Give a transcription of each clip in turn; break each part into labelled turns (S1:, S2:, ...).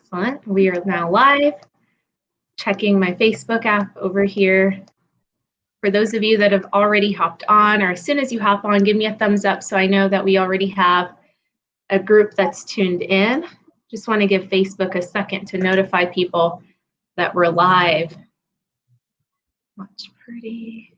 S1: Excellent. We are now live. Checking my Facebook app over here. For those of you that have already hopped on, or as soon as you hop on, give me a thumbs up so I know that we already have a group that's tuned in. Just want to give Facebook a second to notify people that we're live. Watch party.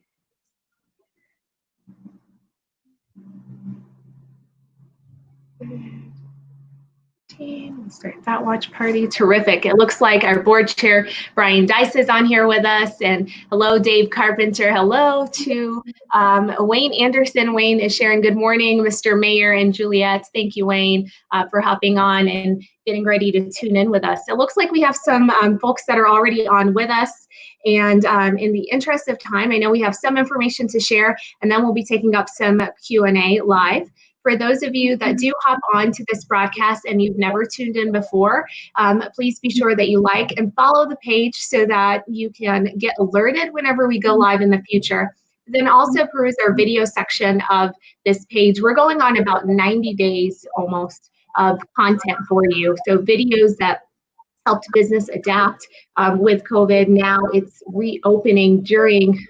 S1: Let's start that watch party. Terrific. It looks like our board chair, Brian Dice, is on here with us. And hello, Dave Carpenter. Hello to Wayne Anderson. Wayne is sharing good morning, Mr. Mayor and Juliet. Thank you, Wayne, for hopping on and getting ready to tune in with us. It looks like we have some folks that are already on with us. And in the interest of time, I know we have some information to share, and then we'll be taking up some Q&A live. For those of you that do hop on to this broadcast and you've never tuned in before, please be sure that you like and follow the page so that you can get alerted whenever we go live in the future. Then also peruse our video section of this page. We're going on about 90 days almost of content for you. So videos that helped business adapt with COVID. Now it's reopening during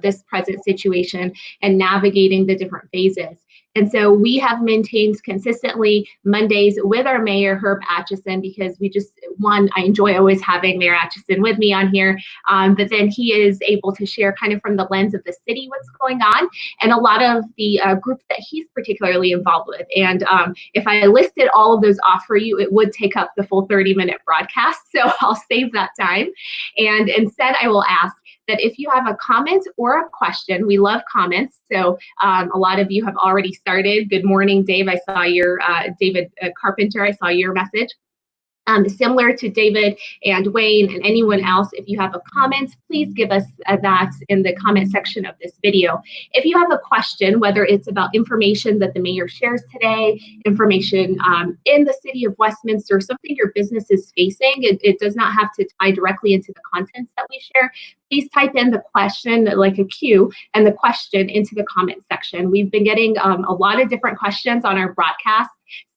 S1: this present situation and navigating the different phases. And so we have maintained consistently Mondays with our Mayor, Herb Atchison, because I enjoy always having Mayor Atchison with me on here, but then he is able to share kind of from the lens of the city what's going on and a lot of the groups that he's particularly involved with. And if I listed all of those off for you, it would take up the full 30-minute broadcast, so I'll save that time. And instead, I will ask that if you have a comment or a question, we love comments. So a lot of you have already started. Good morning, Dave. I saw your, David Carpenter, I saw your message. Similar to David and Wayne and anyone else, if you have a comment, please give us that in the comment section of this video. If you have a question, whether it's about information that the mayor shares today, information in the city of Westminster, something your business is facing, it does not have to tie directly into the contents that we share. Please type in the question, like a Q, and the question into the comment section. We've been getting a lot of different questions on our broadcast,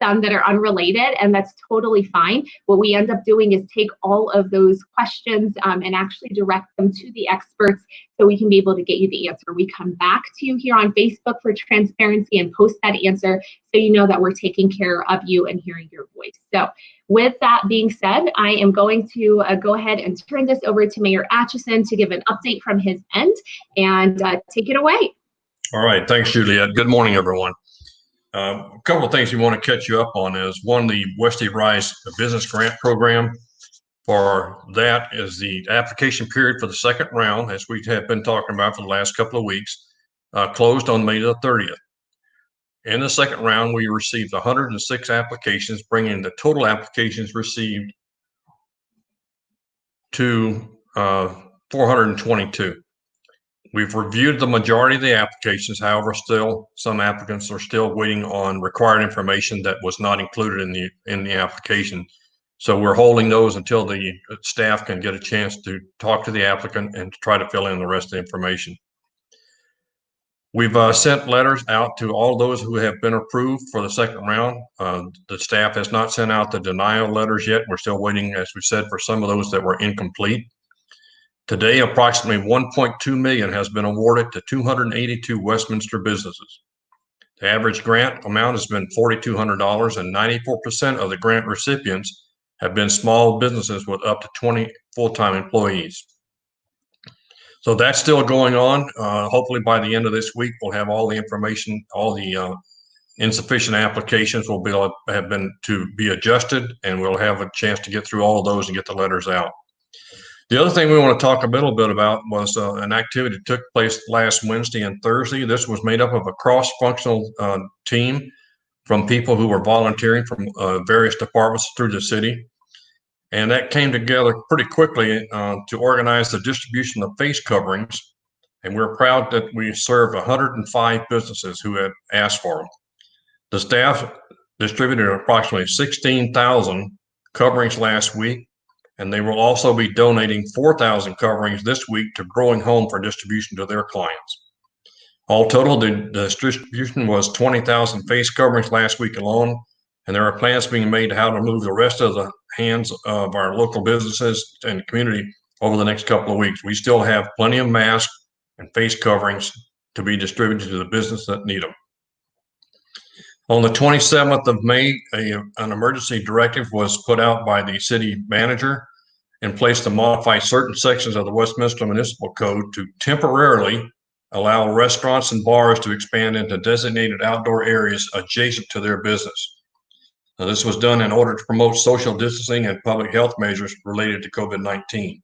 S1: some that are unrelated, and that's totally fine. What we end up doing is take all of those questions and actually direct them to the experts so we can be able to get you the answer. We come back to you here on Facebook for transparency and post that answer so you know that we're taking care of you and hearing your voice. So with that being said, I am going to go ahead and turn this over to Mayor Atchison to give an update from his end and take it away.
S2: All right, thanks, Juliet. Good morning, everyone. A couple of things we want to catch you up on is one, the Westy Rise Business Grant Program. For that is the application period for the second round, as we have been talking about for the last couple of weeks, closed on May the 30th. In the second round, we received 106 applications, bringing the total applications received to 422. We've reviewed the majority of the applications. However, still some applicants are still waiting on required information that was not included in the application. So we're holding those until the staff can get a chance to talk to the applicant and to try to fill in the rest of the information. We've sent letters out to all those who have been approved for the second round. The staff has not sent out the denial letters yet. We're still waiting, as we said, for some of those that were incomplete. Today, approximately $1.2 million has been awarded to 282 Westminster businesses. The average grant amount has been $4,200, and 94% of the grant recipients have been small businesses with up to 20 full-time employees. So that's still going on. Hopefully by the end of this week, we'll have all the information, all the insufficient applications will have been to be adjusted, and we'll have a chance to get through all of those and get the letters out. The other thing we want to talk a little bit about was an activity that took place last Wednesday and Thursday. This was made up of a cross-functional team from people who were volunteering from various departments through the city. And that came together pretty quickly to organize the distribution of face coverings. And we're proud that we served 105 businesses who had asked for them. The staff distributed approximately 16,000 coverings last week. And they will also be donating 4,000 coverings this week to Growing Home for distribution to their clients. All total, the distribution was 20,000 face coverings last week alone, and there are plans being made how to move the rest of the hands of our local businesses and community over the next couple of weeks. We still have plenty of masks and face coverings to be distributed to the business that need them. On the 27th of May, an emergency directive was put out by the city manager in place to modify certain sections of the Westminster Municipal Code to temporarily allow restaurants and bars to expand into designated outdoor areas adjacent to their business. Now, this was done in order to promote social distancing and public health measures related to COVID-19.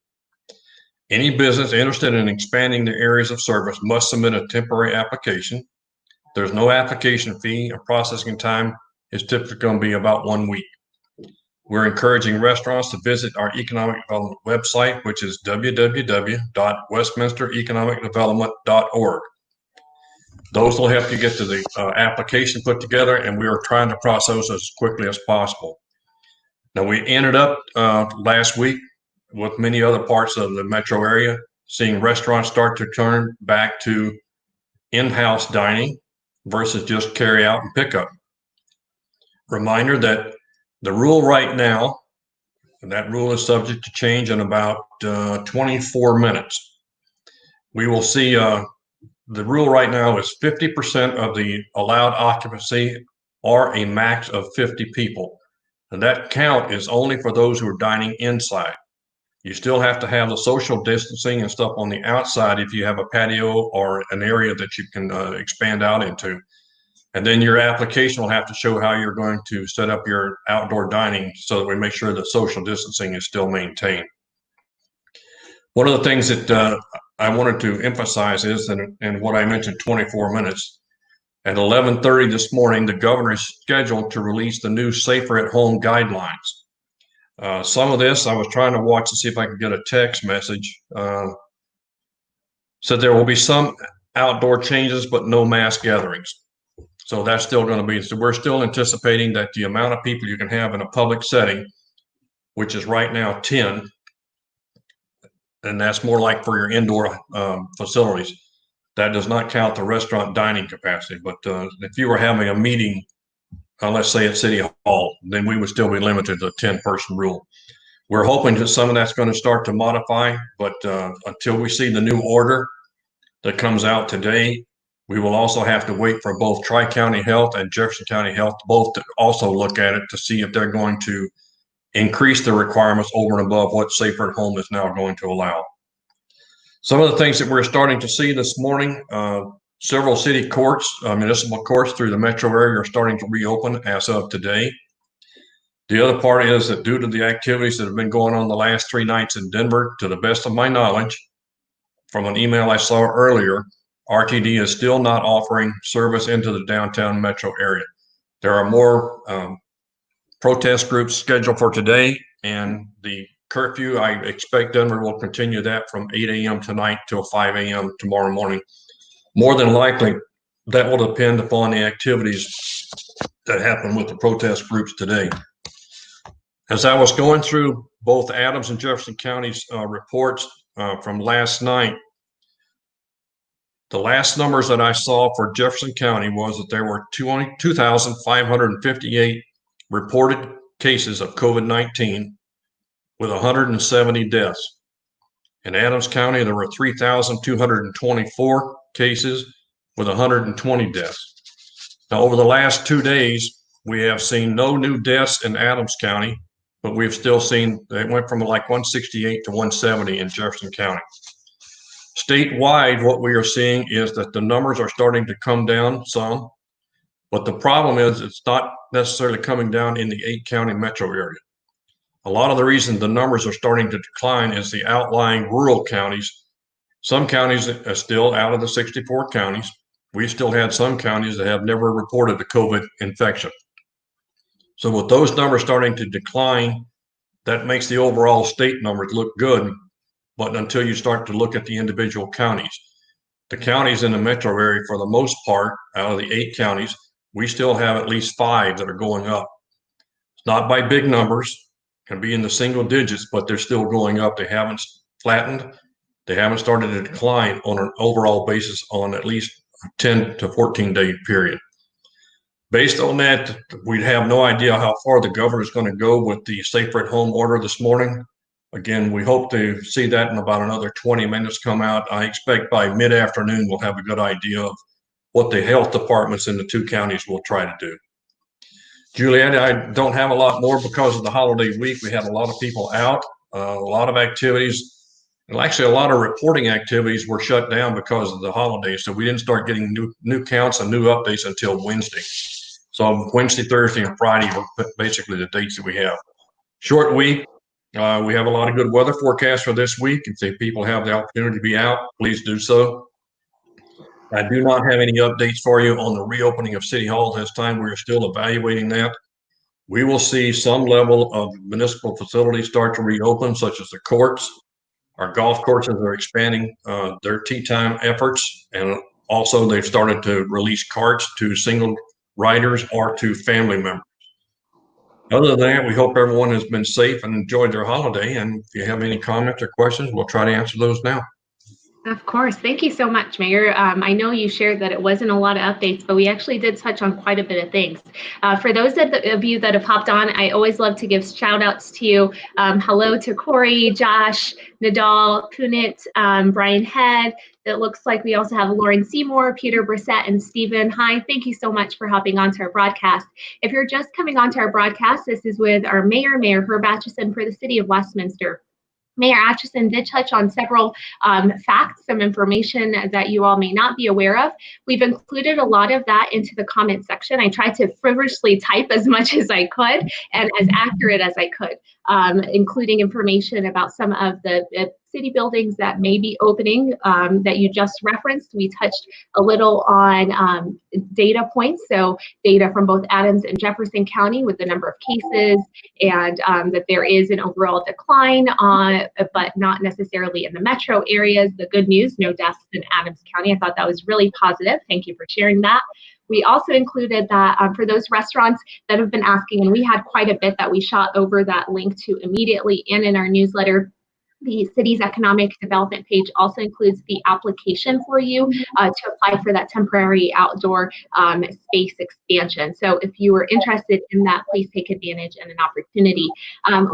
S2: Any business interested in expanding their areas of service must submit a temporary application. There's no application fee, and processing time is typically going to be about 1 week. We're encouraging restaurants to visit our economic development website, which is www.westminstereconomicdevelopment.org. Those will help you get to the application put together, and we are trying to process as quickly as possible. Now, we ended up last week with many other parts of the metro area, seeing restaurants start to turn back to in-house dining versus just carry out and pickup. Reminder that the rule right now, and that rule is subject to change in about 24 minutes. We will see the rule right now is 50% of the allowed occupancy or a max of 50 people. And that count is only for those who are dining inside. You still have to have the social distancing and stuff on the outside if you have a patio or an area that you can expand out into. And then your application will have to show how you're going to set up your outdoor dining so that we make sure that social distancing is still maintained. One of the things that I wanted to emphasize is, and what I mentioned 24 minutes, at 11:30 this morning, the governor is scheduled to release the new Safer at Home guidelines. Some of this I was trying to watch to see if I could get a text message. Said there will be some outdoor changes, but no mass gatherings. So that's still going to be, so we're still anticipating that the amount of people you can have in a public setting, which is right now 10, and that's more like for your indoor facilities. That does not count the restaurant dining capacity. But if you were having a meeting, let's say at City Hall, then we would still be limited to the 10-person rule. We're hoping that some of that's going to start to modify, but until we see the new order that comes out today, we will also have to wait for both Tri-County Health and Jefferson County Health both to also look at it to see if they're going to increase the requirements over and above what Safer at Home is now going to allow. Some of the things that we're starting to see this morning, several city courts, municipal courts through the metro area are starting to reopen as of today. The other part is that due to the activities that have been going on the last 3 nights in Denver, to the best of my knowledge, from an email I saw earlier, RTD is still not offering service into the downtown metro area. There are more protest groups scheduled for today, and the curfew, I expect Denver will continue that from 8 a.m. tonight till 5 a.m. tomorrow morning. More than likely, that will depend upon the activities that happen with the protest groups today. As I was going through both Adams and Jefferson County's reports from last night, the last numbers that I saw for Jefferson County was that there were 2,558 reported cases of COVID-19 with 170 deaths. In Adams County, there were 3,224 cases with 120 deaths. Now, over the last 2 days, we have seen no new deaths in Adams County, but we've still seen, it went from like 168 to 170 in Jefferson County. Statewide, what we are seeing is that the numbers are starting to come down some, but the problem is it's not necessarily coming down in the 8-county metro area. A lot of the reason the numbers are starting to decline is the outlying rural counties. Some counties are still out of the 64 counties. We still had some counties that have never reported a COVID infection. So with those numbers starting to decline, that makes the overall state numbers look good. But until you start to look at the individual counties, the counties in the metro area, for the most part, out of the 8 counties, we still have at least 5 that are going up. It's not by big numbers, can be in the single digits, but they're still going up. They haven't flattened. They haven't started to decline on an overall basis on at least a 10 to 14 day period. Based on that, we have no idea how far the governor is going to go with the safer at home order this morning. Again, we hope to see that in about another 20 minutes come out. I expect by mid-afternoon we'll have a good idea of what the health departments in the two counties will try to do. Juliet, I don't have a lot more because of the holiday week. We had a lot of people out, a lot of activities. And actually, a lot of reporting activities were shut down because of the holidays. So we didn't start getting new counts and new updates until Wednesday. So Wednesday, Thursday, and Friday are basically the dates that we have. Short week. We have a lot of good weather forecasts for this week. If people have the opportunity to be out, please do so. I do not have any updates for you on the reopening of City Hall this time. We are still evaluating that. We will see some level of municipal facilities start to reopen, such as the courts. Our golf courses are expanding their tee time efforts, and also they've started to release carts to single riders or to family members. Other than that, we hope everyone has been safe and enjoyed their holiday. And if you have any comments or questions, we'll try to answer those now.
S1: Of course. Thank you so much, Mayor. I know you shared that it wasn't a lot of updates, but we actually did touch on quite a bit of things. For those of you that have hopped on, I always love to give shout outs to you. Hello to Corey, Josh, Nadal, Punit, Brian Head. It looks like we also have Lauren Seymour, Peter Brissett, and Stephen. Hi, thank you so much for hopping onto our broadcast. If you're just coming onto our broadcast, this is with our Mayor, Mayor Herb Atchison for the City of Westminster. Mayor Atchison did touch on several facts, some information that you all may not be aware of. We've included a lot of that into the comment section. I tried to feverishly type as much as I could and as accurate as I could, including information about some of the city buildings that may be opening that you just referenced. We touched a little on data points, so data from both Adams and Jefferson County with the number of cases, and that there is an overall decline, but not necessarily in the metro areas. The good news, no deaths in Adams County. I thought that was really positive. Thank you for sharing that. We also included that for those restaurants that have been asking, and we had quite a bit that we shot over that link to immediately and in our newsletter. The city's economic development page also includes the application for you to apply for that temporary outdoor space expansion. So if you are interested in that, please take advantage and an opportunity.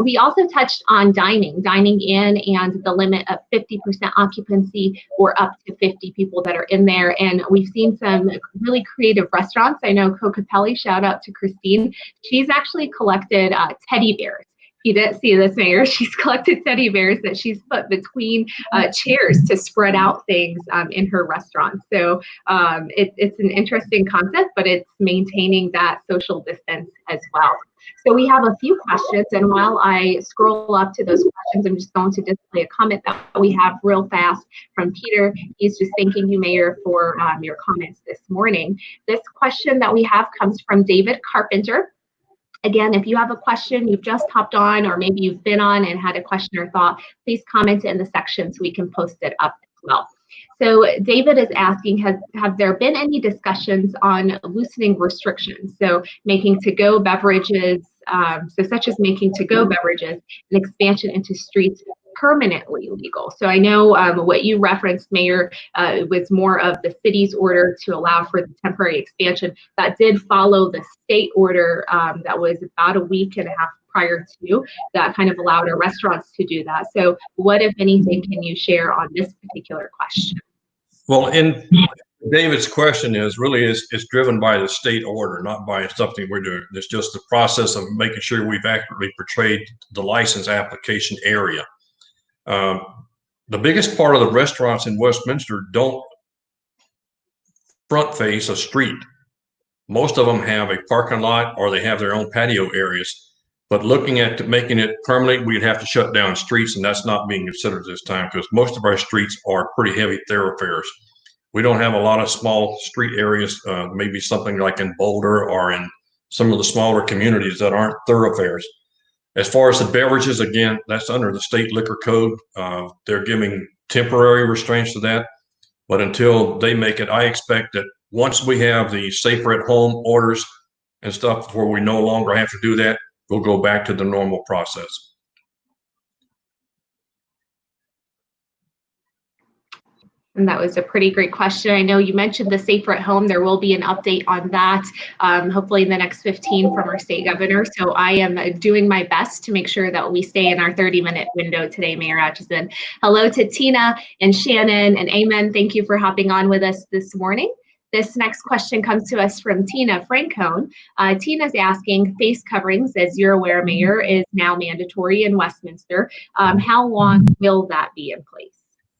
S1: We also touched on dining in, and the limit of 50% occupancy or up to 50 people that are in there. And we've seen some really creative restaurants. I know Cocapelli, shout out to Christine. She's actually collected teddy bears. You didn't see this, Mayor. She's collected teddy bears that she's put between chairs to spread out things in her restaurant. So it's an interesting concept, but it's maintaining that social distance as well. So we have a few questions, and while I scroll up to those questions, I'm just going to display a comment that we have real fast from Peter. He's just thanking you, Mayor, for your comments this morning. This question that we have comes from David Carpenter. Again, if you have a question, you've just hopped on, or maybe you've been on and had a question or thought, please comment it in the section so we can post it up as well. So David is asking, have there been any discussions on loosening restrictions? So making to-go beverages, such as making to-go beverages and expansion into streets permanently legal. So I know what you referenced, Mayor, was more of the city's order to allow for the temporary expansion. That did follow the state order that was about a week and a half prior to that kind of allowed our restaurants to do that. So what, if anything, can you share on this particular question?
S2: Well, in David's question is driven by the state order, not by something we're doing. It's just the process of making sure we've accurately portrayed the license application area. The biggest part of the restaurants in Westminster don't front face a street. Most of them have a parking lot or they have their own patio areas. But looking at making it permanent, we'd have to shut down streets, and that's not being considered this time because most of our streets are pretty heavy thoroughfares. We don't have a lot of small street areas, maybe something like in Boulder or in some of the smaller communities that aren't thoroughfares. As far as the beverages, again, that's under the state liquor code. They're giving temporary restraints to that. But until they make it, I expect that once we have the safer at home orders and stuff where we no longer have to do that, we'll go back to the normal process.
S1: And that was a pretty great question. I know you mentioned the Safer at Home. There will be an update on that, hopefully in the next 15 from our state governor. So I am doing my best to make sure that we stay in our 30-minute window today, Mayor Atchison. Hello to Tina and Shannon and Amen. Thank you for hopping on with us this morning. This next question comes to us from Tina Francone. Tina's asking, face coverings, as you're aware, Mayor, is now mandatory in Westminster. How long will that be in place?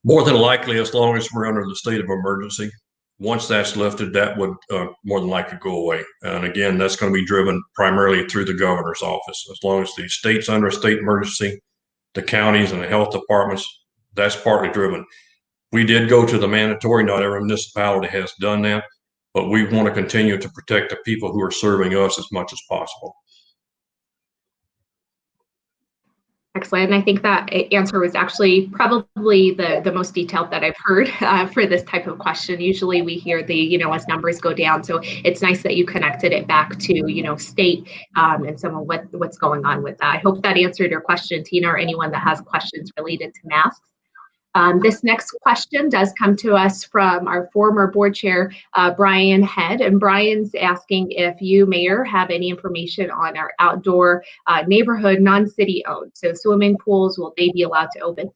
S2: More than likely, as long as we're under the state of emergency. Once that's lifted, that would more than likely go away. And again, that's going to be driven primarily through the governor's office. As long as the state's under a state emergency, the counties and the health departments, that's partly driven. We did go to the mandatory. Not every municipality has done that, but we want to continue to protect the people who are serving us as much as possible.
S1: Excellent. And I think that answer was actually probably the most detailed that I've heard for this type of question. Usually we hear the, as numbers go down. So it's nice that you connected it back to, state and some of what's going on with that. I hope that answered your question, Tina, or anyone that has questions related to masks. This next question does come to us from our former board chair, Brian Head. And Brian's asking if you, Mayor, have any information on our outdoor neighborhood non-city owned. So swimming pools, will they be allowed to open?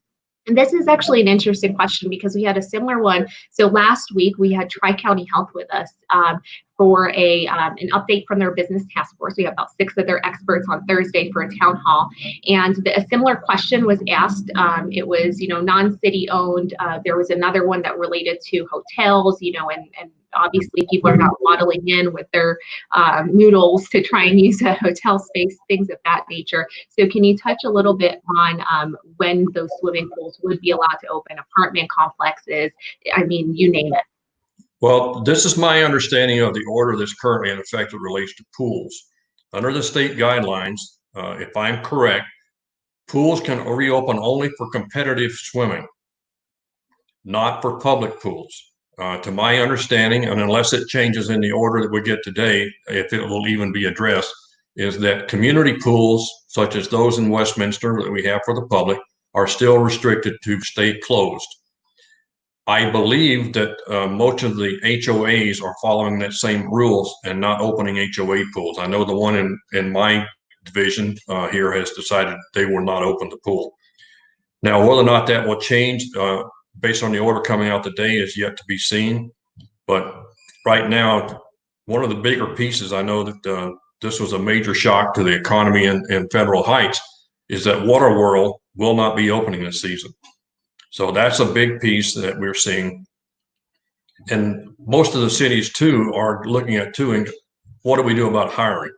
S1: And this is actually an interesting question because we had a similar one. So last week we had Tri-County Health with us for an update from their business task force. We have about 6 of their experts on Thursday for a town hall. And a similar question was asked. It was, non-city owned. There was another one that related to hotels, and obviously people are not waddling in with their noodles to try and use a hotel space, things of that nature. So can you touch a little bit on when those swimming pools would be allowed to open, apartment complexes, I mean, you name it?
S2: Well, this is my understanding of the order that's currently in effect that relates to pools. Under the state guidelines, if I'm correct, pools can reopen only for competitive swimming, not for public pools. To my understanding, and unless it changes in the order that we get today, if it will even be addressed, is that community pools, such as those in Westminster that we have for the public, are still restricted to stay closed. I believe that most of the HOAs are following that same rules and not opening HOA pools. I know the one in my division here has decided they will not open the pool. Now, whether or not that will change based on the order coming out today is yet to be seen. But right now, one of the bigger pieces, I know that this was a major shock to the economy in Federal Heights, is that Waterworld will not be opening this season. So that's a big piece that we're seeing. And most of the cities too are looking at what do we do about hiring?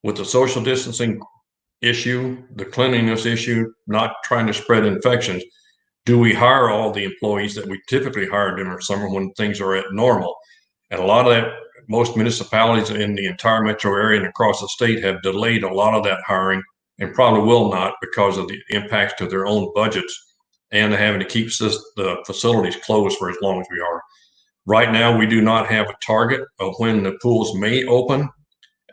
S2: With the social distancing issue, the cleanliness issue, not trying to spread infections, do we hire all the employees that we typically hire during the summer when things are at normal? And a lot of that, most municipalities in the entire metro area and across the state have delayed a lot of that hiring and probably will not because of the impacts to their own budgets and having to keep the facilities closed for as long as we are. Right now, we do not have a target of when the pools may open,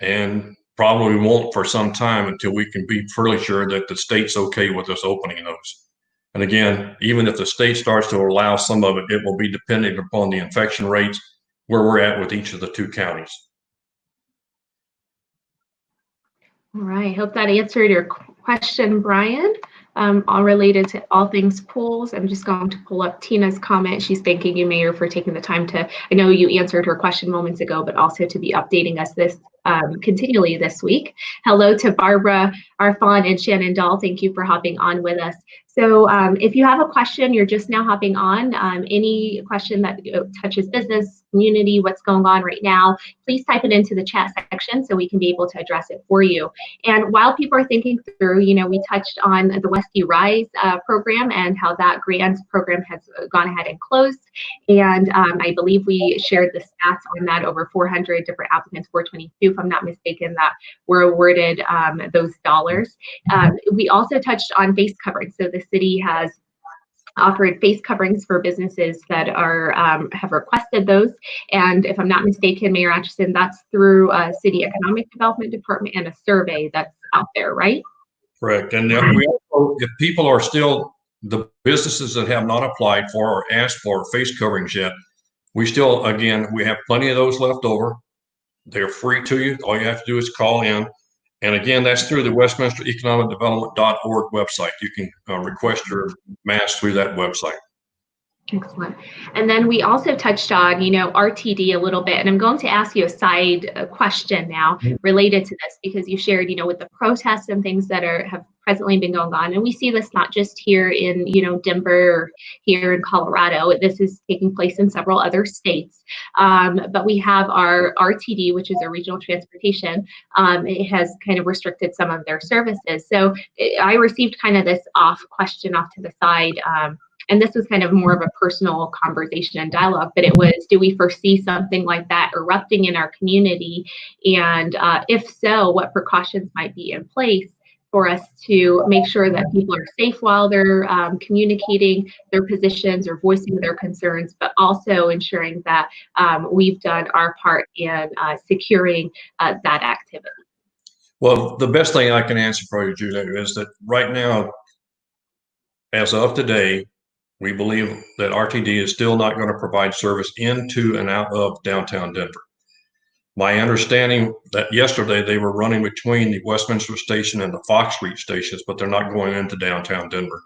S2: and probably won't for some time until we can be fairly sure that the state's okay with us opening those. And again, even if the state starts to allow some of it, it will be dependent upon the infection rates where we're at with each of the 2 counties.
S1: All right, hope that answered your question, Brian. All related to all things pools. I'm just going to pull up Tina's comment. She's thanking you, Mayor, for taking the time to, I know you answered her question moments ago, but also to be updating us continually this week. Hello to Barbara Arfon and Shannon Dahl. Thank you for hopping on with us. So if you have a question, you're just now hopping on, any question that touches business, community, what's going on right now, please type it into the chat section so we can be able to address it for you. And while people are thinking through, we touched on the Westview Rise program and how that grant program has gone ahead and closed. And I believe we shared the stats on that, over 400 different applicants, 422 if I'm not mistaken, that were awarded those dollars. We also touched on face coverings. So the city has offered face coverings for businesses that are have requested those. And if I'm not mistaken, Mayor Atchison, that's through City Economic Development Department and a survey that's out there, right?
S2: Correct. And we also, if people are still The businesses that have not applied for or asked for face coverings yet, we still, again, we have plenty of those left over. They're free to you. All you have to do is call in. And again, that's through the westminstereconomicdevelopment.org website. You can request your mask through that website.
S1: Excellent. And then we also touched on, RTD a little bit, and I'm going to ask you a side question now related to this, because you shared, with the protests and things that have presently been going on. And we see this not just here in, Denver or here in Colorado. This is taking place in several other states. But we have our RTD, which is our regional transportation. It has kind of restricted some of their services. So I received kind of this question off to the side. And this was kind of more of a personal conversation and dialogue, but it was, do we foresee something like that erupting in our community? And if so, what precautions might be in place for us to make sure that people are safe while they're communicating their positions or voicing their concerns, but also ensuring that we've done our part in securing that activity?
S2: Well, the best thing I can answer for you, Julie, is that right now, as of today, we believe that RTD is still not going to provide service into and out of downtown Denver. My understanding that yesterday they were running between the Westminster station and the Fox Street stations, but they're not going into downtown Denver.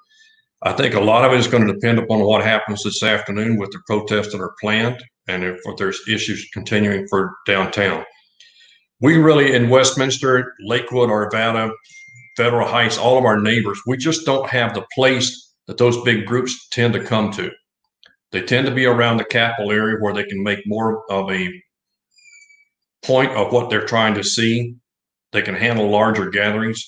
S2: I think a lot of it is going to depend upon what happens this afternoon with the protests that are planned and if there's issues continuing for downtown. We really, in Westminster, Lakewood, Arvada, Federal Heights, all of our neighbors, we just don't have the place that those big groups tend to come to. They tend to be around the capital area where they can make more of a point of what they're trying to see. They can handle larger gatherings.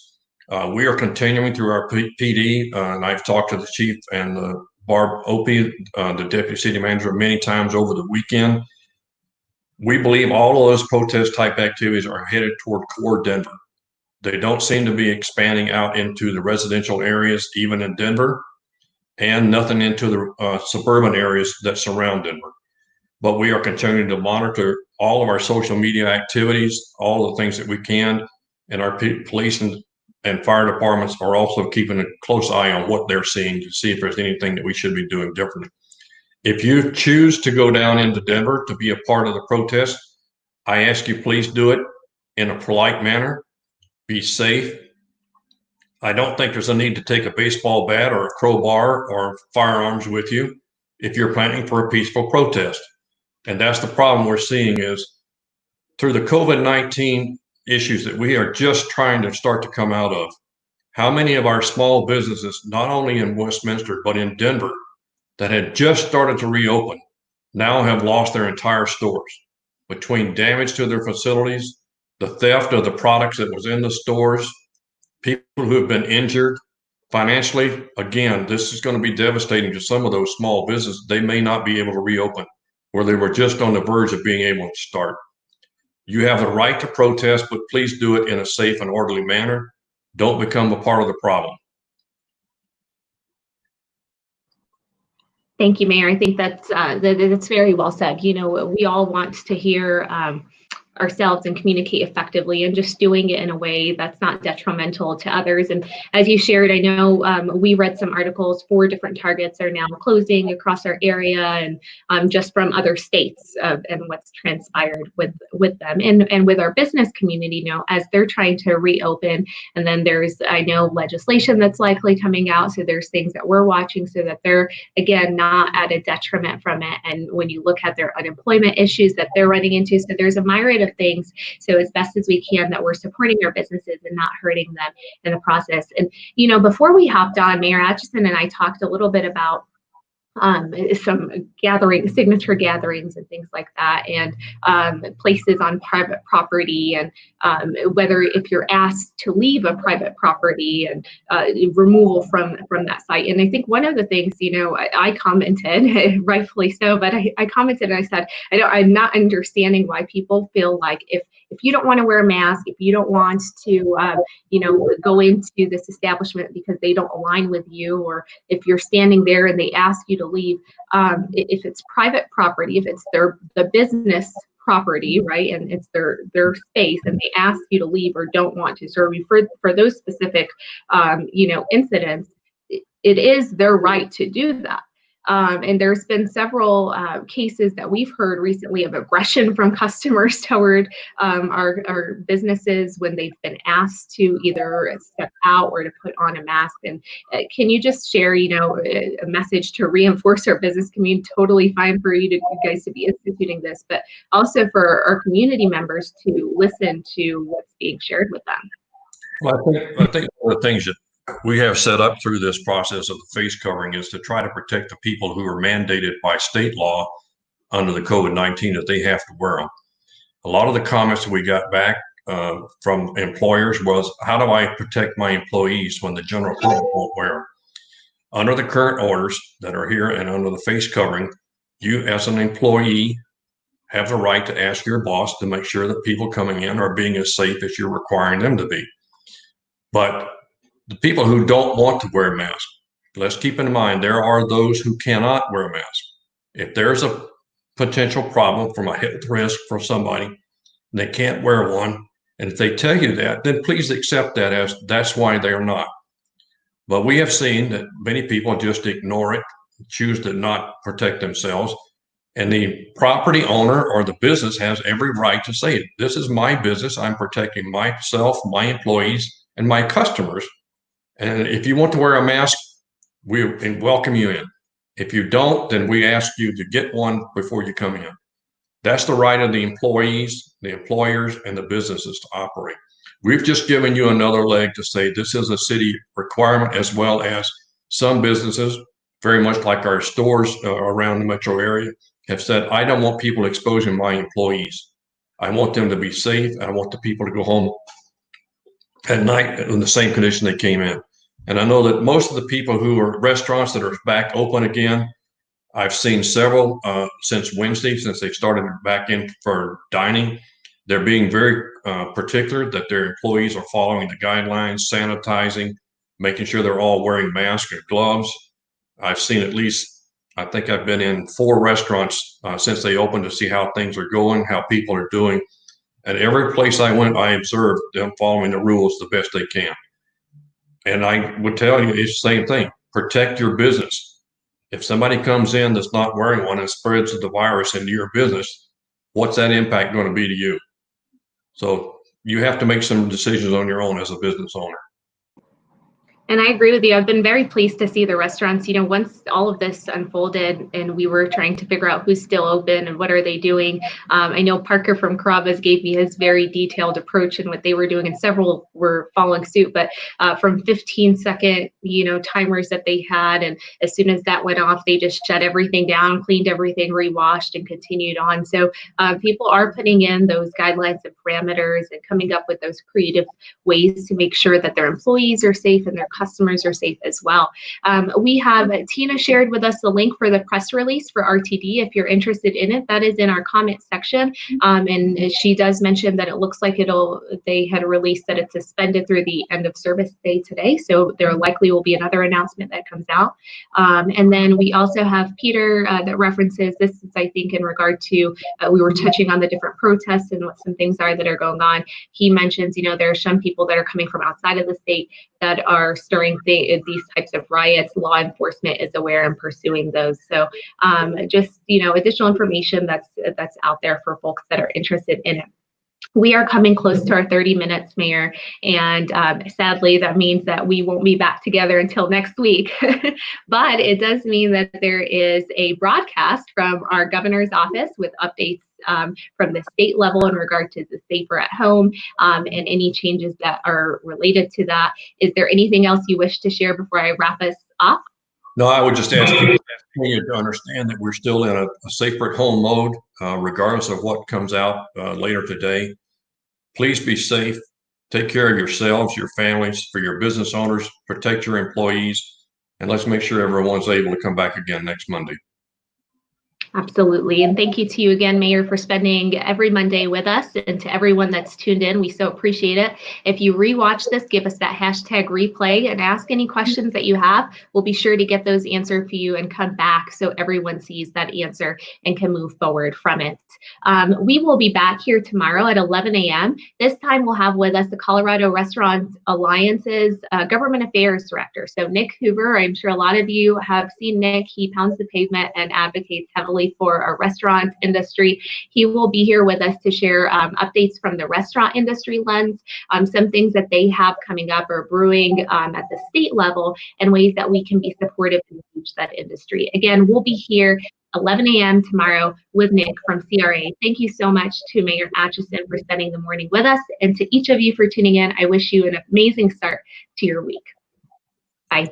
S2: We are continuing through our PD, and I've talked to the chief and Barb Opie, the deputy city manager, many times over the weekend. We believe all of those protest type activities are headed toward core Denver. They don't seem to be expanding out into the residential areas, even in Denver, and nothing into the suburban areas that surround Denver. But we are continuing to monitor all of our social media activities, all the things that we can, and our police and fire departments are also keeping a close eye on what they're seeing to see if there's anything that we should be doing differently. If you choose to go down into Denver to be a part of the protest, I ask you please do it in a polite manner, be safe. I don't think there's a need to take a baseball bat or a crowbar or firearms with you if you're planning for a peaceful protest. And that's the problem we're seeing is through the COVID-19 issues that we are just trying to start to come out of. How many of our small businesses, not only in Westminster, but in Denver, that had just started to reopen, now have lost their entire stores between damage to their facilities, the theft of the products that was in the stores, people who have been injured financially. Again, this is going to be devastating to some of those small businesses. They may not be able to reopen where they were just on the verge of being able to start. You have the right to protest, but please do it in a safe and orderly manner. Don't become a part of the problem.
S1: Thank you, Mayor. I think that's very well said. We all want to hear ourselves and communicate effectively, and just doing it in a way that's not detrimental to others. And as you shared, I know we read some articles, 4 different targets are now closing across our area, and just from other states and what's transpired with them and with our business community, as they're trying to reopen. And then there's, I know, legislation that's likely coming out. So there's things that we're watching so that they're, again, not at a detriment from it. And when you look at their unemployment issues that they're running into, so there's a myriad of things. So as best as we can, that we're supporting our businesses and not hurting them in the process. And, before we hopped on, Mayor Atchison and I talked a little bit about some signature gatherings and things like that, and places on private property, and whether if you're asked to leave a private property and removal from that site. And I think one of the things, I commented, rightfully so, but I commented and I said, I'm not understanding why people feel like if you don't want to wear a mask, if you don't want to, go into this establishment because they don't align with you, or if you're standing there and they ask you to leave, if it's private property, if it's the business property, right, and it's their space, and they ask you to leave or don't want to serve you for those specific, incidents, it is their right to do that. And there's been several cases that we've heard recently of aggression from customers toward our businesses when they've been asked to either step out or to put on a mask. And can you just share, a message to reinforce our business community? Totally fine for you guys to be instituting this, but also for our community members to listen to what's being shared with them.
S2: Well, I think one of the things that we have set up through this process of the face covering is to try to protect the people who are mandated by state law under the COVID-19 that they have to wear them. A lot of the comments that we got back from employers was, how do I protect my employees when the general public won't wear them? Under the current orders that are here and under the face covering, you as an employee have the right to ask your boss to make sure that people coming in are being as safe as you're requiring them to be. But the people who don't want to wear a mask, let's keep in mind, there are those who cannot wear a mask. If there's a potential problem from a health risk for somebody, and they can't wear one, and if they tell you that, then please accept that as that's why they are not. But we have seen that many people just ignore it, choose to not protect themselves. And the property owner or the business has every right to say, this is my business. I'm protecting myself, my employees, and my customers. And if you want to wear a mask, we welcome you in. If you don't, then we ask you to get one before you come in. That's the right of the employees, the employers, and the businesses to operate. We've just given you another leg to say this is a city requirement, as well as some businesses, very much like our stores around the metro area, have said, I don't want people exposing my employees. I want them to be safe. I want the people to go home at night in the same condition they came in. And I know that most of the people who are restaurants that are back open again, I've seen several since Wednesday, since they started back in for dining. They're being very particular that their employees are following the guidelines, sanitizing, making sure they're all wearing masks or gloves. I've seen at least, I think I've been in 4 restaurants since they opened to see how things are going, how people are doing. At every place I went, I observed them following the rules the best they can. And I would tell you, it's the same thing. Protect your business. If somebody comes in that's not wearing one and spreads the virus into your business, what's that impact going to be to you? So you have to make some decisions on your own as a business owner.
S1: And I agree with you. I've been very pleased to see the restaurants, once all of this unfolded and we were trying to figure out who's still open and what are they doing. I know Parker from Carrabba's gave me his very detailed approach and what they were doing, and several were following suit, but from 15-second, timers that they had. And as soon as that went off, they just shut everything down, cleaned everything, rewashed, and continued on. So people are putting in those guidelines and parameters and coming up with those creative ways to make sure that their employees are safe and their customers are safe as well. We have Tina shared with us the link for the press release for RTD. If you're interested in it, that is in our comment section. And she does mention that it looks like they had released that it's suspended through the end of service day today. So there likely will be another announcement that comes out. And then we also have Peter that references, this is, I think, in regard to, we were touching on the different protests and what some things are that are going on. He mentions, there are some people that are coming from outside of the state that are stirring these types of riots. Law enforcement is aware and pursuing those. So just, additional information that's out there for folks that are interested in it. We are coming close to our 30 minutes, Mayor, and sadly, that means that we won't be back together until next week. But it does mean that there is a broadcast from our governor's office with updates from the state level in regard to the safer at home and any changes that are related to that. Is there anything else you wish to share before I wrap us up?
S2: No, I would just ask you to understand that we're still in a safer at home mode, regardless of what comes out later today. Please be safe. Take care of yourselves, your families, for your business owners, protect your employees, and let's make sure everyone's able to come back again next Monday.
S1: Absolutely. And thank you to you again, Mayor, for spending every Monday with us, and to everyone that's tuned in. We so appreciate it. If you rewatch this, give us that hashtag replay and ask any questions that you have. We'll be sure to get those answered for you and come back so everyone sees that answer and can move forward from it. We will be back here tomorrow at 11 a.m. This time we'll have with us the Colorado Restaurant Alliance's Government Affairs Director. So Nick Hoover, I'm sure a lot of you have seen Nick. He pounds the pavement and advocates heavily for our restaurant industry. He will be here with us to share updates from the restaurant industry lens, some things that they have coming up or brewing at the state level, and ways that we can be supportive and reach that industry. Again, we'll be here 11 a.m. tomorrow with Nick from CRA. Thank you so much to Mayor Atchison for spending the morning with us, and to each of you for tuning in. I wish you an amazing start to your week. Bye.